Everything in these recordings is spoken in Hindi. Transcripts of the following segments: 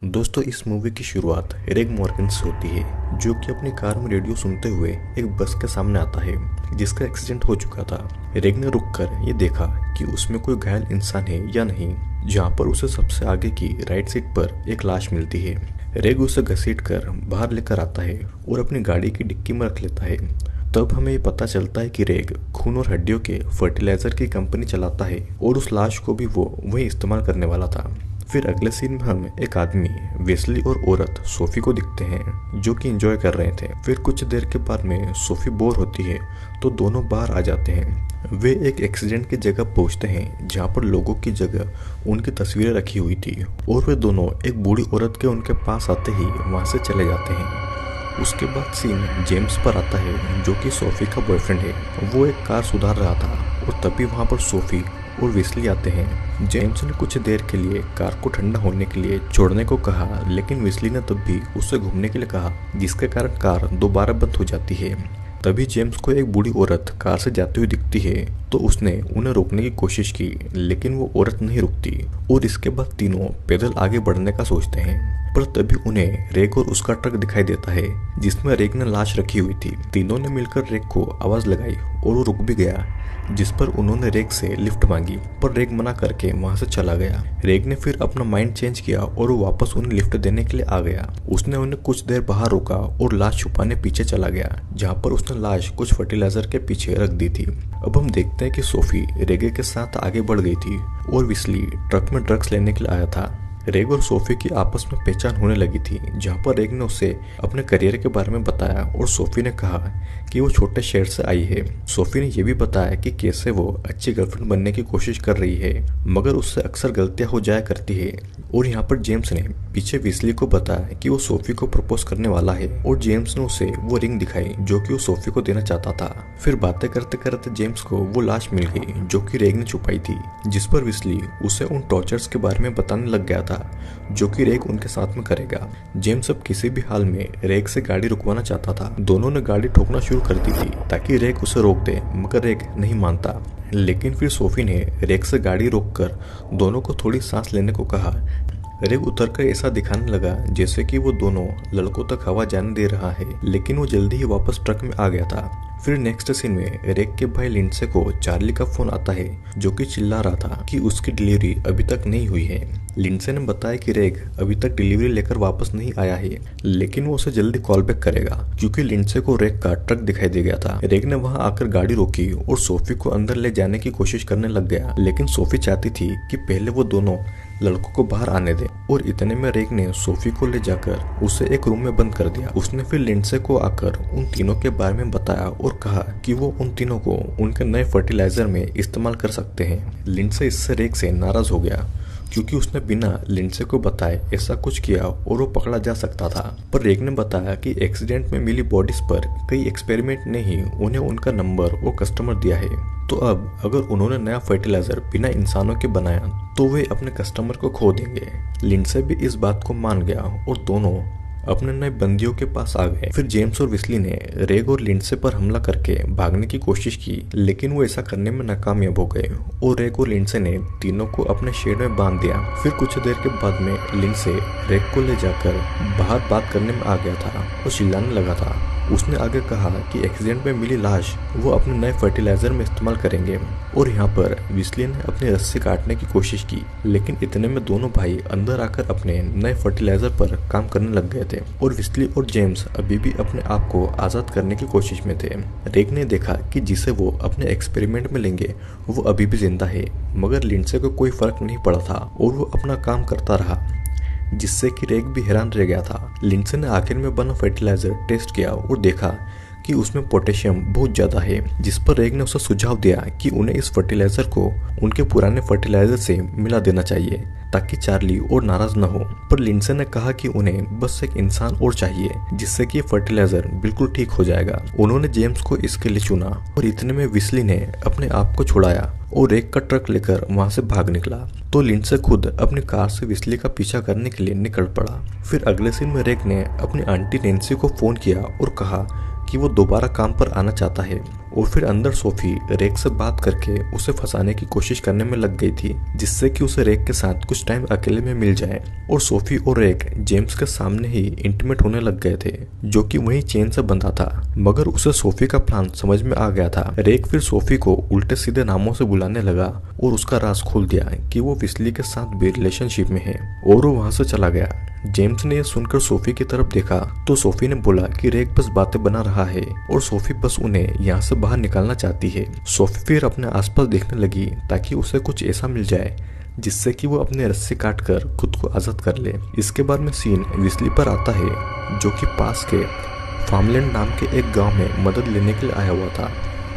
दोस्तों, इस मूवी की शुरुआत रेग मॉर्गन से होती है, जो कि अपनी कार में रेडियो सुनते हुए एक बस के सामने आता है जिसका एक्सीडेंट हो चुका था। रेग ने रुककर ये देखा कि उसमें कोई घायल इंसान है या नहीं, जहाँ पर उसे सबसे आगे की राइट सीट पर एक लाश मिलती है। रेग उसे घसीटकर बाहर लेकर आता है और अपनी गाड़ी की डिक्की में रख लेता है। तब हमें ये पता चलता है कि रेग खून और हड्डियों के फर्टिलाइजर की कंपनी चलाता है और उस लाश को भी वो वही इस्तेमाल करने वाला था। फिर अगले सीन में हम एक आदमी, वेस्ली और औरत सोफी को दिखते हैं जो कि एंजॉय कर रहे थे। फिर कुछ देर के बाद में सोफी बोर होती है तो दोनों बाहर आ जाते हैं। वे एक एक्सीडेंट की जगह पहुंचते हैं जहां पर लोगों की जगह उनकी तस्वीरें रखी हुई थी और वे दोनों एक बूढ़ी औरत के उनके पास आते ही वहां से चले जाते हैं। उसके बाद सीन जेम्स पर आता है जो कि सोफी का बॉयफ्रेंड है। वो एक कार सुधार रहा था और तभी वहां पर सोफी और वेस्ली आते हैं। जेम्स ने कुछ देर के लिए कार को ठंडा होने के लिए छोड़ने को कहा, लेकिन वेस्ली ने तब भी उससे घूमने के लिए कहा, जिसके कारण कार दोबारा बंद हो जाती है। तभी जेम्स को एक बूढ़ी औरत कार से जाती हुई दिखती है तो उसने उन्हें रोकने की कोशिश की, लेकिन वो औरत नहीं रुकती और इसके बाद तीनों पैदल आगे बढ़ने का सोचते हैं। पर तभी उन्हें रेग और उसका ट्रक दिखाई देता है जिसमें रेग ने लाश रखी हुई थी। तीनों ने मिलकर रेग को आवाज लगाई और वो रुक भी गया, जिस पर उन्होंने रेग से लिफ्ट मांगी, पर रेग मना करके वहां से चला गया। रेग ने फिर अपना माइंड चेंज किया और वो वापस उन्हें लिफ्ट देने के लिए आ गया। उसने उन्हें कुछ देर बाहर रोका और लाश छुपाने पीछे चला गया, जहाँ पर उसने लाश कुछ फर्टिलाइजर के पीछे रख दी थी। अब हम देखते हैं कि सोफी रेगे के साथ आगे बढ़ गई थी और वेस्ली ट्रक में ड्रग्स लेने के लिए आया था। रेग और सोफी की आपस में पहचान होने लगी थी, जहाँ पर रेग ने उसे अपने करियर के बारे में बताया और सोफी ने कहा कि वो छोटे शहर से आई है। सोफी ने यह भी बताया कि कैसे वो अच्छी गर्लफ्रेंड बनने की कोशिश कर रही है, मगर उससे अक्सर गलतियां हो जाया करती है। और यहाँ पर जेम्स ने पीछे वेस्ली को बताया कि वो सोफी को प्रपोज करने वाला है और जेम्स ने उसे वो रिंग दिखाई जो कि वो सोफी को देना चाहता था। फिर बातें करते करते जेम्स को वो लाश मिल गई जो कि रेग ने छुपाई थी, जिस पर वेस्ली उसे उन टॉर्चर्स के बारे में बताने लग गया था जो कि रेग उनके साथ में करेगा। जेम्स अब किसी भी हाल में रेग से गाड़ी रुकवाना चाहता था। दोनों ने गाड़ी ठोकना शुरू कर दी थी ताकि रेग उसे रोक दे, मगर रेग नहीं मानता। लेकिन फिर सोफी ने रेग से गाड़ी रोककर दोनों को थोड़ी सांस लेने को कहा। रेग उतरकर ऐसा दिखाने लगा जैसे कि वो दोनों लड़कों तक हवा जाने दे रहा है, लेकिन वो जल्दी ही वापस ट्रक में आ गया था। फिर नेक्स्ट सीन में रेग के भाई लिंडसे को चार्ली का फोन आता है जो कि चिल्ला रहा था कि उसकी डिलीवरी अभी तक नहीं हुई है। लिंडसे ने बताया कि रेग अभी तक डिलीवरी लेकर वापस नहीं आया है, लेकिन वो उसे जल्दी कॉल बैक करेगा क्योंकि लिंडसे को रेग का ट्रक दिखाई दे गया था। रेग ने वहां आकर गाड़ी रोकी और सोफी को अंदर ले जाने की कोशिश करने लग गया, लेकिन सोफी चाहती थी कि पहले वो दोनों लड़कों को बाहर आने दे और इतने में रेग ने सोफी को ले जाकर उसे एक रूम में बंद कर दिया। उसने फिर लिंडसे को आकर उन तीनों के बारे में बताया और कहा कि वो उन तीनों को उनके नए फर्टिलाइजर में इस्तेमाल कर सकते हैं। लिंडसे इससे रेग से नाराज हो गया क्योंकि उसने बिना लिंडसे को बताए ऐसा कुछ किया और वो पकड़ा जा सकता था। पर रेग ने बताया कि एक्सीडेंट में मिली बॉडीज पर कई एक्सपेरिमेंट ने ही उन्हें उनका नंबर और कस्टमर दिया है। तो अब अगर उन्होंने नया फर्टिलाइजर बिना इंसानों के बनाया तो वे अपने कस्टमर को खो देंगे। लिंडसे भी इस बात को मान गया और दोनों अपने नए बंदियों के पास आ गए। फिर जेम्स और वेस्ली ने रेग और लिंडसे पर हमला करके भागने की कोशिश की, लेकिन वो ऐसा करने में नाकामयाब हो गए और रेग और लिंडसे ने तीनों को अपने शेड में बांध दिया। फिर कुछ देर के बाद में लिंडसे रेग को ले जाकर बाहर बात करने में आ गया था और चिल्लाने लगा था। उसने आगे कहा कि एक्सीडेंट में मिली लाश वो अपने नए फर्टिलाइजर में इस्तेमाल करेंगे और यहाँ पर वेस्ली ने अपनी रस्सी काटने की कोशिश की, लेकिन इतने में दोनों भाई अंदर आकर अपने नए फर्टिलाइजर पर काम करने लग गए थे और वेस्ली और जेम्स अभी भी अपने आप को आजाद करने की कोशिश में थे। रेग ने देखा कि जिसे वो अपने एक्सपेरिमेंट में लेंगे वो अभी भी जिंदा है, मगर लिंडसे को कोई फर्क नहीं पड़ा था और वो अपना काम करता रहा, जिससे कि रेग भी हैरान रह गया था। लिंडसे ने आखिर में बना फर्टिलाइजर टेस्ट किया और देखा कि उसमें पोटेशियम बहुत ज्यादा है, जिस पर रेग ने उसे सुझाव दिया कि उन्हें इस फर्टिलाइजर को उनके पुराने फर्टिलाइजर से मिला देना चाहिए ताकि चार्ली और नाराज न हो। पर लिंडसे ने कहा कि उन्हें बस एक इंसान और चाहिए जिससे कि फर्टिलाइजर बिल्कुल ठीक हो जाएगा। उन्होंने जेम्स को इसके लिए चुना और इतने में वेस्ली ने अपने आप को छुड़ाया और रेग का ट्रक लेकर वहां से भाग निकला। तो लिंडसे खुद अपनी कार से वेस्ली का पीछा करने के लिए निकल पड़ा। फिर अगले सीन में रेग ने अपनी आंटी नैन्सी को फोन किया और कहा कि वो दोबारा काम पर आना चाहता है और फिर अंदर सोफी रेक से बात करके उसे फंसाने की कोशिश करने में लग गई थी, जिससे कि उसे रेक के साथ कुछ टाइम अकेले में मिल जाए। और सोफी और रेक जेम्स के सामने ही इंटीमेट होने लग गए थे, जो कि वही चेन से बंधा था। मगर उसे सोफी का प्लान समझ में आ गया था। रेक फिर सोफी को उल्टे सीधे नामों से बुलाने लगा और उसका राज खोल दिया कि वो विस्ली के साथ भी रिलेशनशिप में है, और वो वहां से चला गया। जेम्स ने यह सुनकर सोफी की तरफ देखा तो सोफी ने बोला कि रेक बस बातें बना रहा है और सोफी बस उन्हें यहाँ से बाहर निकालना चाहती है। सोफी फिर अपने आसपास देखने लगी ताकि उसे कुछ ऐसा मिल जाए जिससे कि वो अपने रस्सी काटकर खुद को आजाद कर ले। इसके बाद में सीन विस्ली पर आता है, जो कि पास के फार्मलैंड नाम के एक गांव में मदद लेने के लिए आया हुआ था,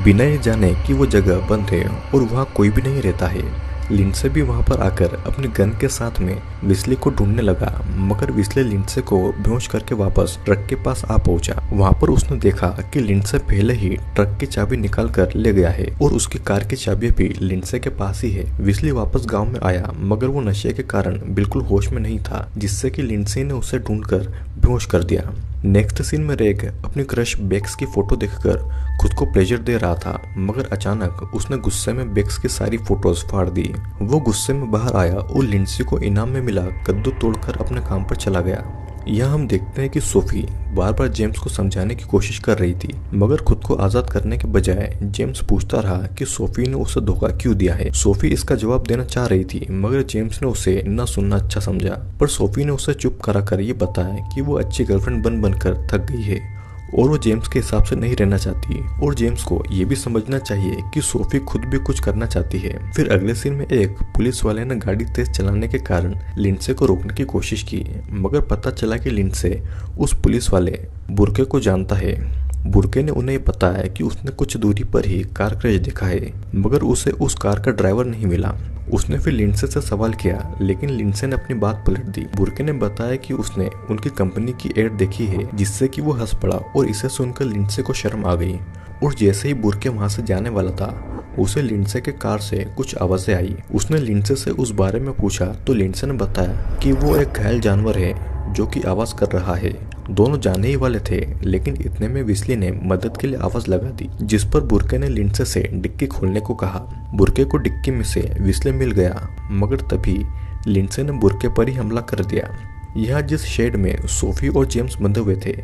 बिना ये जाने कि वो जगह बंद है और वहाँ कोई भी नहीं रहता है। लिंडसे भी वहां पर आकर अपने गन के साथ में विस्ली को ढूंढने लगा, मगर विस्ली लिंडसे को बेहोश करके वापस ट्रक के पास आ पहुंचा। वहां पर उसने देखा कि लिंडसे पहले ही ट्रक की चाबी निकाल कर ले गया है और उसकी कार की चाबी भी लिंडसे के पास ही है। विस्ली वापस गांव में आया, मगर वो नशे के कारण बिल्कुल होश में नहीं था, जिससे कि लिंडसे ने उसे ढूंढकर बेहोश कर दिया। नेक्स्ट सीन में रेक अपनी क्रश बेक्स की फोटो देखकर खुद को प्लेजर दे रहा था, मगर अचानक उसने गुस्से में बेक्स की सारी फोटोज फाड़ दी। वो गुस्से में बाहर आया और लिंडसे को इनाम में मिला कद्दू तोड़कर अपने काम पर चला गया। यहाँ हम देखते हैं कि सोफी बार बार जेम्स को समझाने की कोशिश कर रही थी, मगर खुद को आजाद करने के बजाय जेम्स पूछता रहा कि सोफी ने उसे धोखा क्यों दिया है। सोफी इसका जवाब देना चाह रही थी, मगर जेम्स ने उसे न सुनना अच्छा समझा। पर सोफी ने उसे चुप कराकर ये बताया कि वो अच्छी गर्लफ्रेंड बनकर थक गई है और वो जेम्स के हिसाब से नहीं रहना चाहती, और जेम्स को ये भी समझना चाहिए कि सोफी खुद भी कुछ करना चाहती है। फिर अगले सीन में एक पुलिस वाले ने गाड़ी तेज चलाने के कारण लिंडसे को रोकने की कोशिश की, मगर पता चला कि लिंडसे उस पुलिस वाले बुर्के को जानता है। बुर्के ने उन्हें बताया कि उसने कुछ दूरी पर ही कार क्रैश देखा है, मगर उसे उस कार का ड्राइवर नहीं मिला। उसने फिर लिंडसे से सवाल किया, लेकिन लिंडसे ने अपनी बात पलट दी। बुर्के ने बताया कि उसने उनकी कंपनी की एड देखी है, जिससे कि वो हंस पड़ा, और इसे सुनकर लिंडसे को शर्म आ गई। और जैसे ही बुर्के वहां से जाने वाला था, उसे लिंडसे के कार से कुछ आवाजें आई। उसने लिंडसे से उस बारे में पूछा तो लिंडसे ने बताया कि वो एक घायल जानवर है जो कि आवाज कर रहा है। दोनों जाने ही वाले थे, लेकिन इतने में विस्ली ने मदद के लिए आवाज लगा दी, जिस पर बुर्के ने लिंडसे से डिक्की खोलने को कहा। बुर्के को डिक्की में से विस्ली मिल गया, मगर तभी लिंडसे ने बुर्के पर ही हमला कर दिया। यहाँ जिस शेड में सोफी और जेम्स बंधे हुए थे,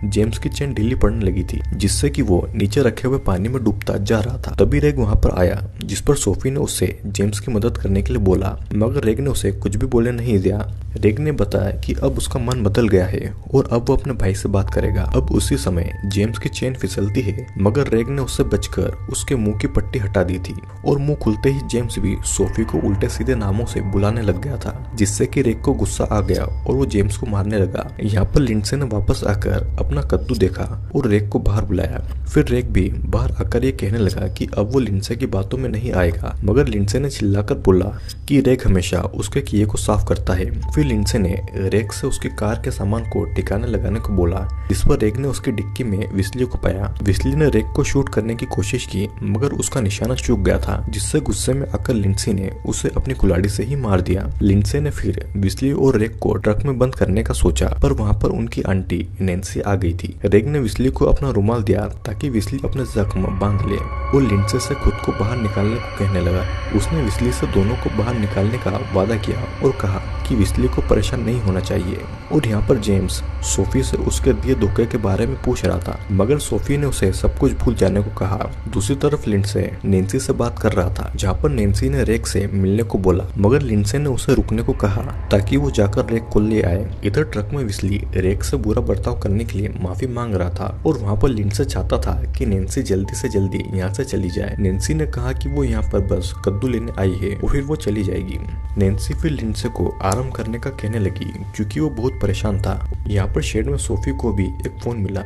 जेम्स की चेन ढीली पड़ने लगी थी, जिससे कि वो नीचे रखे हुए पानी में डूबता जा रहा था। तभी रेग वहां पर आया, जिस पर सोफी ने उससे जेम्स की मदद करने के लिए बोला, मगर रेग ने उसे कुछ भी बोले नहीं दिया। रेग ने बताया कि अब उसका मन बदल गया है और अब वो अपने भाई से बात करेगा। अब उसी समय जेम्स की चेन फिसलती है, मगर रेग ने उससे बचकर उसके मुंह की पट्टी हटा दी थी, और मुंह खुलते ही जेम्स भी सोफी को उल्टे सीधे नामों से बुलाने लग गया था, जिससे कि रेग को गुस्सा आ गया और वो जेम्स को मारने लगा। यहाँ पर लिंडसे ने वापस आकर अपना कद्दू देखा और रेग को बाहर बुलाया। फिर रेग भी बाहर आकर ये कहने लगा कि अब वो लिंडसे की बातों में नहीं आएगा, मगर लिंडसे ने चिल्लाकर बोला कि रेग हमेशा उसके किए को साफ करता है। फिर लिंडसे ने रेग से उसकी कार के सामान को ठिकाने लगाने को बोला, जिस पर रेग ने उसकी डिक्की में विस्ली को पाया। विस्ली ने रेग को शूट करने की कोशिश की, मगर उसका निशाना चूक गया था, जिससे गुस्से में आकर लिंडसे ने उसे अपनी कुल्हाड़ी से ही मार दिया। लिंडसे ने फिर विस्ली और रेग को ट्रक में बंद करने का सोचा, पर वहाँ पर उनकी आंटी नैन्सी आ गई थी। रेग ने विस्ली को अपना रुमाल दिया ताकि विस्ली अपने जख्म बांध ले, और लिंडसे से खुद को बाहर निकालने को कहने लगा। उसने विस्ली से दोनों को बाहर निकालने का वादा किया और कहा कि विस्ली को परेशान नहीं होना चाहिए। और यहाँ पर जेम्स सोफी से उसके दिए धोखे के बारे में पूछ रहा था, मगर सोफी ने उसे सब कुछ भूल जाने को कहा। दूसरी तरफ लिंडसे नैन्सी से बात कर रहा था, जहाँ पर नैन्सी ने रेग से मिलने को बोला, मगर लिंडसे ने उसे रुकने को कहा ताकि वो जाकर रेग को ले आए। इधर ट्रक में विस्ली रेग से बुरा बर्ताव करने के लिए माफी मांग रहा था, और वहाँ पर लिंडसे चाहता था कि नैन्सी जल्दी से जल्दी यहाँ से चली जाए। नैन्सी ने कहा कि वो यहाँ पर बस कद्दू लेने आई है और फिर वो चली जाएगी। नैन्सी फिर लिंडसे को आराम करने का कहने लगी, क्योंकि वो बहुत परेशान था। यहाँ पर शेड में सोफी को भी एक फोन मिला,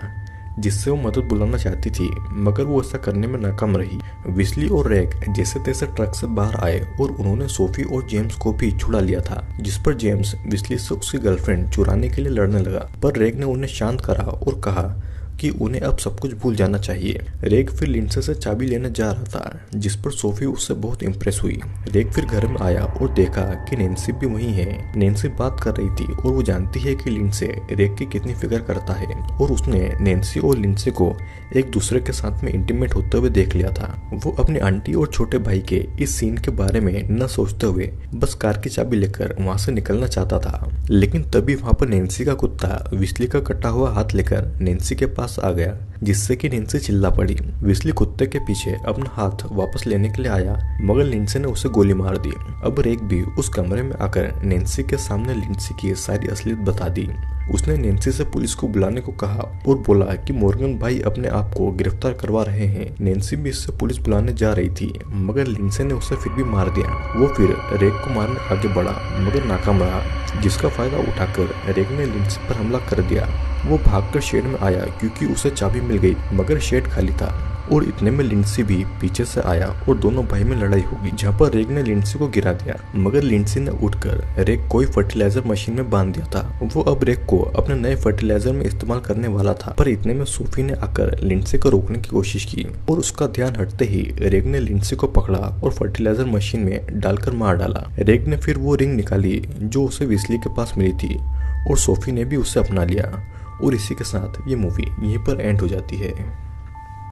जिससे वो मदद बुलाना चाहती थी, मगर वो ऐसा करने में नाकाम रही। विस्ली और रेग जैसे तैसे ट्रक से बाहर आए और उन्होंने सोफी और जेम्स को भी छुड़ा लिया था, जिस पर जेम्स विस्ली से उसकी गर्लफ्रेंड चुराने के लिए लड़ने लगा, पर रेग ने उन्हें शांत करा और कहा कि उन्हें अब सब कुछ भूल जाना चाहिए। रेग फिर लिंडसे से चाबी लेने जा रहा था, जिस पर सोफी उससे बहुत इम्प्रेस हुई। रेग फिर घर में आया और देखा कि नैन्सी भी वहीं है। नैन्सी बात कर रही थी और वो जानती है कि लिंडसे रेग की कितनी फिक्र करता है और उसने नैन्सी और लिंडसे को एक दूसरे के साथ में इंटीमेट होते हुए देख लिया था। वो अपनी आंटी और छोटे भाई के इस सीन के बारे में न सोचते हुए बस कार की चाबी लेकर वहां से निकलना चाहता था, लेकिन तभी वहां पर नैन्सी का कुत्ता विस्ली का कटा हुआ हाथ लेकर नैन्सी के पास आ गया, जिससे कि नैन्सी चिल्ला पड़ी। विस्ली कुत्ते के पीछे अपना हाथ वापस लेने के लिए आया, मगर लिंडसे ने उसे गोली मार दी। अब रेग भी उस कमरे में आकर नैन्सी के सामने लिंडसे की सारी असलियत बता दी। उसने नैन्सी से पुलिस को बुलाने को कहा और बोला कि मॉर्गन भाई अपने आप को गिरफ्तार करवा रहे हैं। नैन्सी भी इससे पुलिस बुलाने जा रही थी, मगर लिंडसे ने उसे फिर भी मार दिया। वो फिर रेग को मारने आगे बढ़ा, मगर नाकाम रहा, जिसका फायदा उठाकर रेग ने लिंडसे पर हमला कर दिया। वो भागकर शेड में आया क्योंकि उसे चाबी मिल गई, मगर शेड खाली था और इतने में लिंडसी भी पीछे से आया और दोनों भाई में लड़ाई हो गई, जहाँ पर रेग ने लिंडसी को गिरा दिया, मगर लिंडसी ने उठकर रेग को फर्टिलाइजर मशीन में बांध दिया था। वो अब रेग को अपने नए फर्टिलाइजर में इस्तेमाल करने वाला था, पर इतने में सोफी ने आकर लिंडसी को रोकने की कोशिश की और उसका ध्यान हटते ही रेग ने लिंडसी को पकड़ा और फर्टिलाइजर मशीन में डालकर मार डाला। रेग ने फिर वो रिंग निकाली जो उसे विस्ली के पास मिली थी और सोफी ने भी उसे अपना लिया। और इसी के साथ ये मूवी यहीं पर एंड हो जाती है।